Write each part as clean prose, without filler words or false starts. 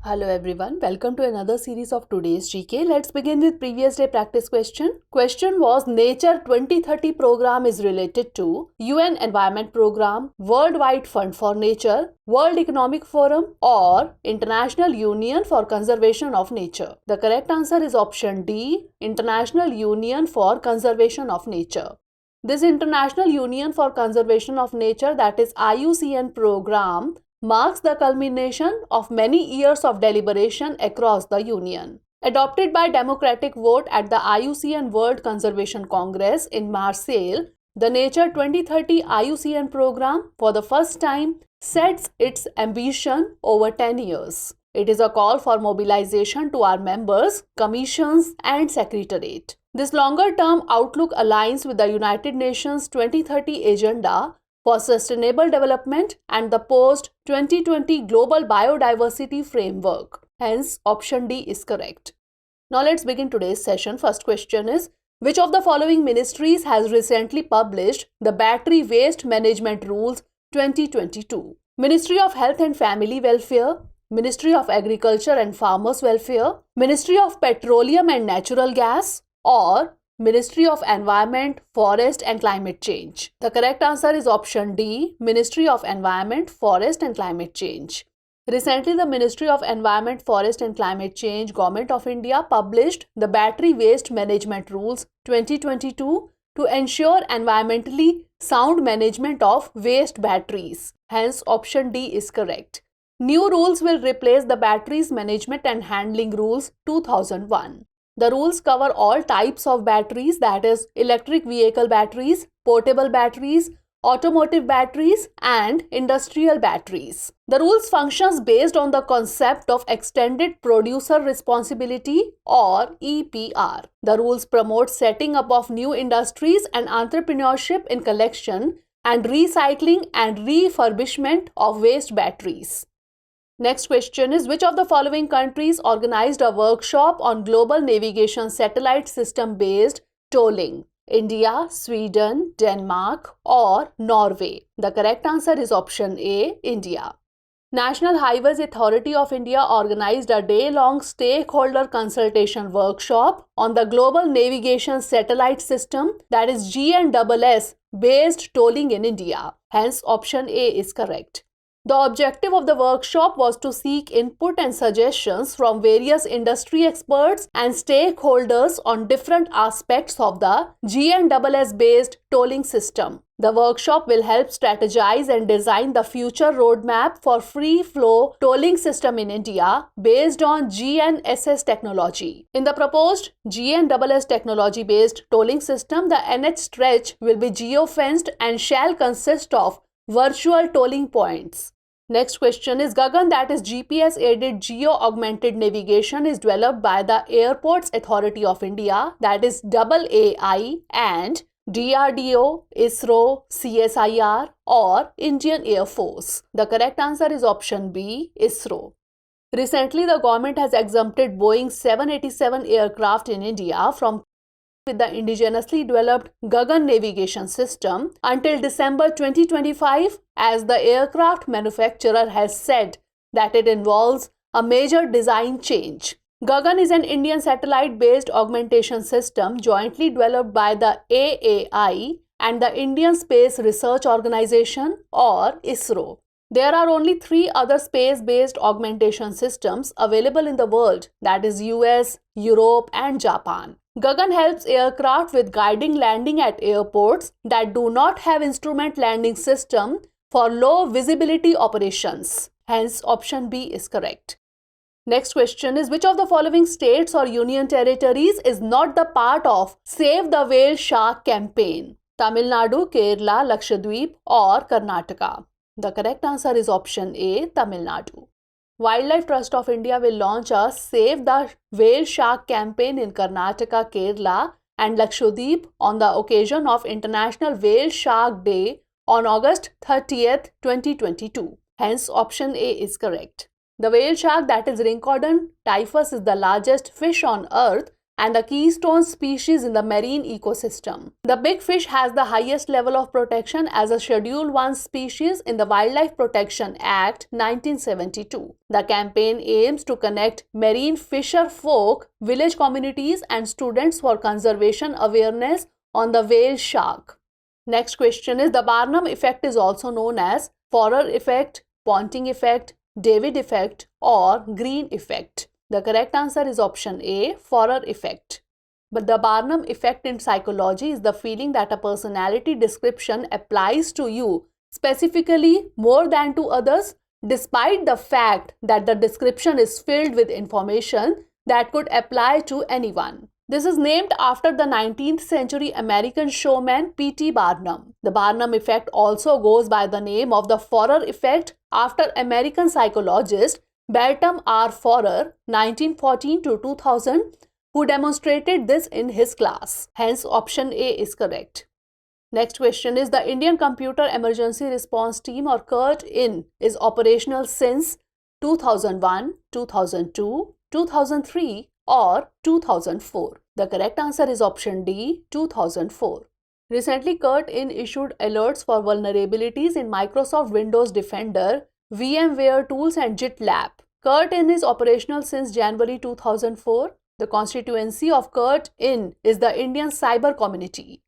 Hello everyone, welcome to another series of today's GK. Let's begin with previous day practice question. Question was Nature 2030 program is related to UN Environment Program, Worldwide Fund for Nature, World Economic Forum or International Union for Conservation of Nature. The correct answer is option D, International Union for Conservation of Nature. This International Union for Conservation of Nature, that is IUCN program, marks the culmination of many years of deliberation across the Union. Adopted by democratic vote at the IUCN World Conservation Congress in Marseille, the Nature 2030 IUCN program for the first time sets its ambition over 10 years. It is a call for mobilization to our members, commissions and secretariat. This longer-term outlook aligns with the United Nations 2030 agenda for sustainable development and the post-2020 global biodiversity framework. Hence, option D is correct. Now let's begin today's session. First question is, which of the following ministries has recently published the Battery Waste Management Rules 2022? Ministry of Health and Family Welfare, Ministry of Agriculture and Farmers Welfare, Ministry of Petroleum and Natural Gas, or Ministry of Environment, Forest and Climate Change. The correct answer is option D, Ministry of Environment, Forest and Climate Change. Recently, the Ministry of Environment, Forest and Climate Change, Government of India published the Battery Waste Management Rules 2022 to ensure environmentally sound management of waste batteries. Hence, option D is correct. New rules will replace the Batteries Management and Handling Rules 2001. The rules cover all types of batteries, that is electric vehicle batteries, portable batteries, automotive batteries and industrial batteries. The rules functions based on the concept of Extended Producer Responsibility or EPR. The rules promote setting up of new industries and entrepreneurship in collection and recycling and refurbishment of waste batteries. Next question is, which of the following countries organized a workshop on global navigation satellite system based tolling? India, Sweden, Denmark or Norway? The correct answer is option A, India. National Highways Authority of India organized a day-long stakeholder consultation workshop on the global navigation satellite system, that is GNSS based tolling in India. Hence, option A is correct. The objective of the workshop was to seek input and suggestions from various industry experts and stakeholders on different aspects of the GNSS-based tolling system. The workshop will help strategize and design the future roadmap for free-flow tolling system in India based on GNSS technology. In the proposed GNSS technology-based tolling system, the NH stretch will be geo-fenced and shall consist of virtual tolling points. Next question is, GAGAN, that is GPS-aided geo-augmented navigation, is developed by the Airports Authority of India, that is AAI, and DRDO, ISRO, CSIR or Indian Air Force. The correct answer is option B, ISRO. Recently, the government has exempted Boeing 787 aircraft in India from with the indigenously developed GAGAN navigation system until December 2025, as the aircraft manufacturer has said that it involves a major design change. GAGAN is an Indian satellite-based augmentation system jointly developed by the AAI and the Indian Space Research Organization or ISRO. There are only 3 other space-based augmentation systems available in the world, that is US, Europe and Japan. GAGAN helps aircraft with guiding landing at airports that do not have instrument landing system for low visibility operations. Hence, option B is correct. Next question is, which of the following states or union territories is not the part of Save the Whale Shark campaign? Tamil Nadu, Kerala, Lakshadweep or Karnataka? The correct answer is option A, Tamil Nadu. Wildlife Trust of India will launch a Save the Whale Shark campaign in Karnataka, Kerala and Lakshadweep on the occasion of International Whale Shark Day on August 30th, 2022. Hence, option A is correct. The whale shark, that is Rhincodon typhus, is the largest fish on earth and the keystone species in the marine ecosystem. The big fish has the highest level of protection as a Schedule 1 species in the Wildlife Protection Act 1972. The campaign aims to connect marine fisher folk, village communities, and students for conservation awareness on the whale shark. Next question is, the Barnum effect is also known as Forer effect, Ponting effect, David effect, or Green effect. The correct answer is option A, Forer effect. But the Barnum effect in psychology is the feeling that a personality description applies to you specifically more than to others, despite the fact that the description is filled with information that could apply to anyone. This is named after the 19th century American showman P.T. Barnum. The Barnum effect also goes by the name of the Forer effect after American psychologist Barnum R. Forer, 1914 to 2000, who demonstrated this in his class. Hence, option A is correct. Next question is, the Indian Computer Emergency Response Team or Cert-IN is operational since 2001, 2002, 2003 or 2004. The correct answer is option D, 2004. Recently, Cert-IN issued alerts for vulnerabilities in Microsoft Windows Defender, VMware Tools and GitLab. Cert-IN is operational since January 2004. The constituency of Cert-IN is the Indian Cyber Community.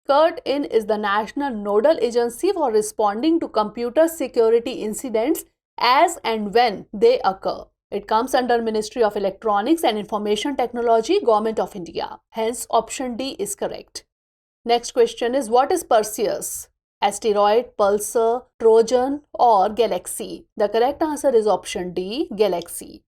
Cert-IN is the national nodal agency for responding to computer security incidents as and when they occur. It comes under Ministry of Electronics and Information Technology, Government of India. Hence, option D is correct. Next question is, what is Perseus? Asteroid, pulsar, Trojan or galaxy? The correct answer is option D, galaxy.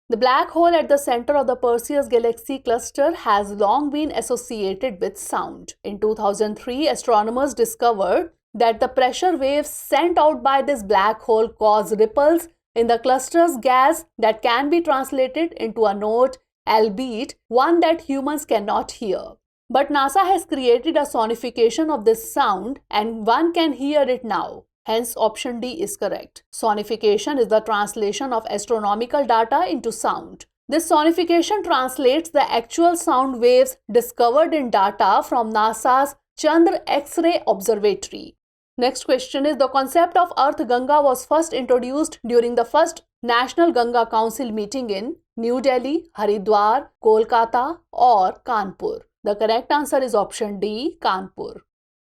The black hole at the center of the Perseus Galaxy cluster has long been associated with sound. In 2003, astronomers discovered that the pressure waves sent out by this black hole cause ripples in the cluster's gas that can be translated into a note, albeit one that humans cannot hear. But NASA has created a sonification of this sound and one can hear it now. Hence, option D is correct. Sonification is the translation of astronomical data into sound. This sonification translates the actual sound waves discovered in data from NASA's Chandra X-ray Observatory. Next question is, the concept of Arth Ganga was first introduced during the first National Ganga Council meeting in New Delhi, Haridwar, Kolkata or Kanpur. The correct answer is option D, Kanpur.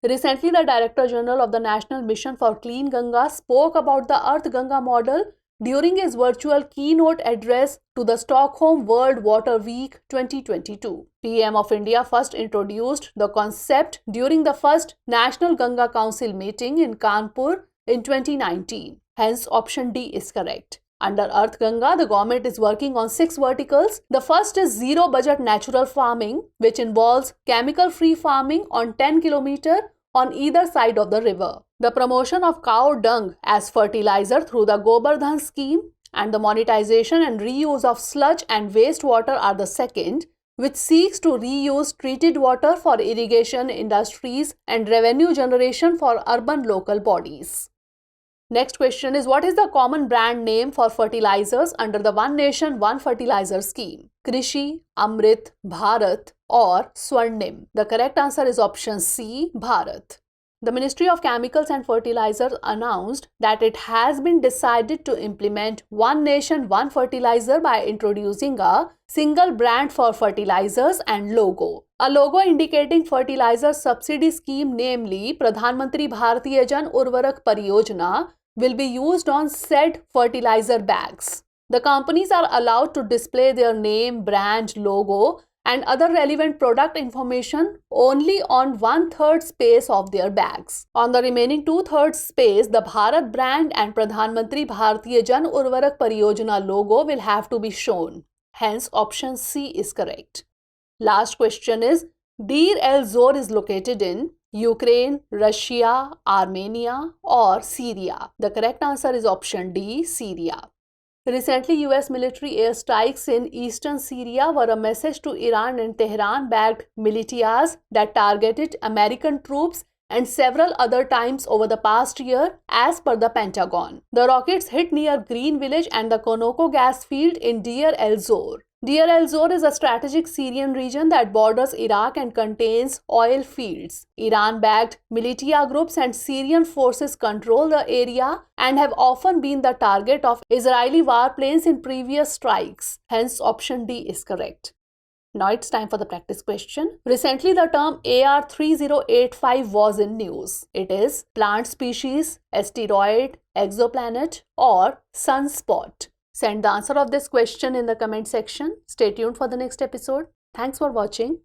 Recently, the Director General of the National Mission for Clean Ganga spoke about the Arth Ganga model during his virtual keynote address to the Stockholm World Water Week 2022. PM of India first introduced the concept during the first National Ganga Council meeting in Kanpur in 2019. Hence, option D is correct. Under Arth Ganga, the government is working on 6 verticals. The first is zero budget natural farming, which involves chemical-free farming on 10 km on either side of the river. The promotion of cow dung as fertilizer through the Gobardhan scheme and the monetization and reuse of sludge and wastewater are the second, which seeks to reuse treated water for irrigation industries and revenue generation for urban local bodies. Next question is, what is the common brand name for fertilizers under the One Nation, One Fertilizer scheme? Krishi, Amrit, Bharat or Swarnim? The correct answer is option C, Bharat. The Ministry of Chemicals and Fertilizers announced that it has been decided to implement One Nation, One Fertilizer by introducing a single brand for fertilizers and logo. A logo indicating fertilizer subsidy scheme, namely Pradhan Mantri Bharatiya Jan Urvarak Pariyojana, will be used on said fertilizer bags. The companies are allowed to display their name, brand, logo and other relevant product information only on 1/3 space of their bags. On the remaining 2/3 space, the Bharat brand and Pradhan Mantri Bharatiya Jan Urvarak Pariyojana logo will have to be shown. Hence, option C is correct. Last question is, Deir el-Zour is located in Ukraine, Russia, Armenia or Syria? The correct answer is option D, Syria. Recently, US military airstrikes in eastern Syria were a message to Iran and Tehran-backed militias that targeted American troops and several other times over the past year, as per the Pentagon. The rockets hit near Green Village and the Conoco gas field in Deir el-Zour. Deir el-Zour is a strategic Syrian region that borders Iraq and contains oil fields. Iran-backed militia groups and Syrian forces control the area and have often been the target of Israeli warplanes in previous strikes. Hence, option D is correct. Now it's time for the practice question. Recently, the term AR3085 was in news. It is plant species, asteroid, exoplanet, or sunspot. Send the answer of this question in the comment section. Stay tuned for the next episode. Thanks for watching.